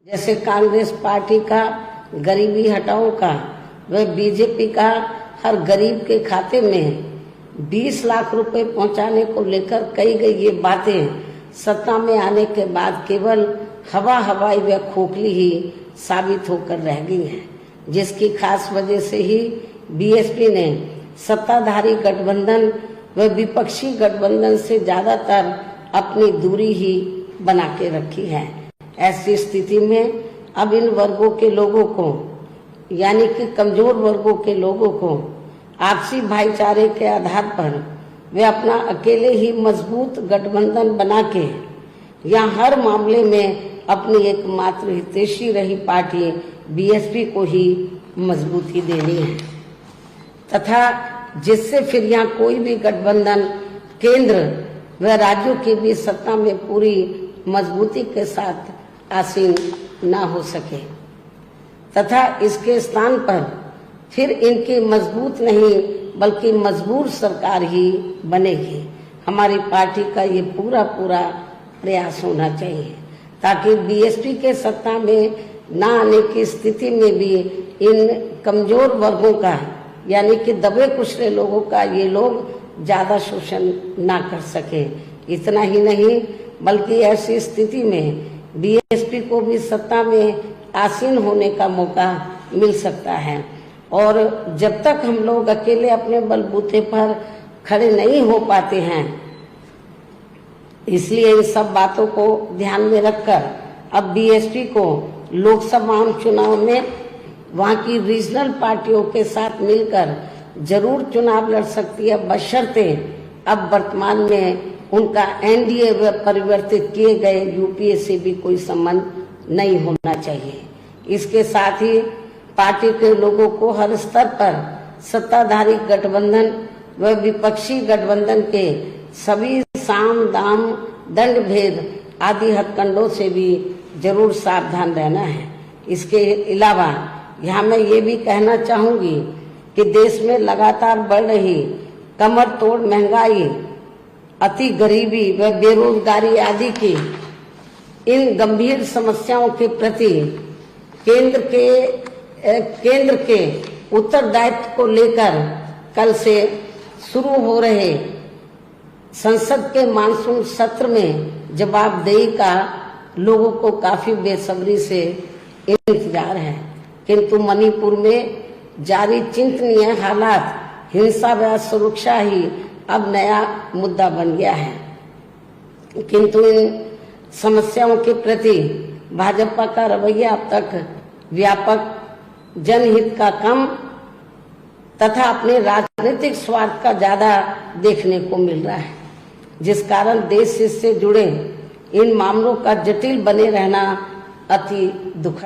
जैसे कांग्रेस पार्टी का गरीबी हटाओ का, वह बीजेपी का हर गरीब के खाते में 20 लाख रुपए पहुंचाने को लेकर कही गई ये बातें सत्ता में आने के बाद केवल हवाई व खोखली ही साबित होकर रह गई हैं, जिसकी खास वजह से ही बीएसपी ने सत्ताधारी गठबंधन व विपक्षी गठबंधन से ज्यादातर अपनी दूरी ही बना के रखी है। ऐसी स्थिति में अब इन वर्गों के लोगों को, यानी कि कमजोर वर्गों के लोगों को आपसी भाईचारे के आधार पर वे अपना अकेले ही मजबूत गठबंधन बना के या हर मामले में अपनी एकमात्र हितैषी रही पार्टी बीएसपी को ही मजबूती देनी है, तथा जिससे फिर यहाँ कोई भी गठबंधन केंद्र व राज्यों की भी सत्ता में पूरी मजबूती के साथ आसीन ना हो सके, तथा इसके स्थान पर फिर इनकी मजबूत नहीं बल्कि मजबूर सरकार ही बनेगी। हमारी पार्टी का ये पूरा प्रयास होना चाहिए ताकि बीएसपी के सत्ता में ना आने की स्थिति में भी इन कमजोर वर्गों का, यानी कि दबे कुचले लोगों का ये लोग ज्यादा शोषण ना कर सके। इतना ही नहीं बल्कि ऐसी स्थिति में बीएसपी को भी सत्ता में आसीन होने का मौका मिल सकता है। और जब तक हम लोग अकेले अपने बलबूते पर खड़े नहीं हो पाते हैं, इसलिए इन सब बातों को ध्यान में रखकर अब बीएसपी को लोकसभा चुनाव में वहां की रीजनल पार्टियों के साथ मिलकर जरूर चुनाव लड़ सकती है, बशर्ते अब वर्तमान में उनका एनडीए व परिवर्तित किए गए यूपीए से भी कोई संबंध नहीं होना चाहिए। इसके साथ ही पार्टी के लोगों को हर स्तर पर सत्ताधारी गठबंधन व विपक्षी गठबंधन के सभी साम दाम दंड भेद आदि हथकंडों से भी जरूर सावधान रहना है। इसके अलावा यहाँ मैं ये भी कहना चाहूंगी कि देश में लगातार बढ़ रही कमर तोड़ महंगाई, अति गरीबी व बेरोजगारी आदि की इन गंभीर समस्याओं के प्रति केंद्र के उत्तरदायित्व को लेकर कल से शुरू हो रहे संसद के मानसून सत्र में जवाबदेही का लोगों को काफी बेसब्री से इंतजार है, किंतु मणिपुर में जारी चिंतनीय हालात, हिंसा व सुरक्षा ही अब नया मुद्दा बन गया है। किंतु इन समस्याओं के प्रति भाजपा का रवैया अब तक व्यापक जनहित का कम तथा अपने राजनीतिक स्वार्थ का ज्यादा देखने को मिल रहा है, जिस कारण देश से जुड़े इन मामलों का जटिल बने रहना अति दुखद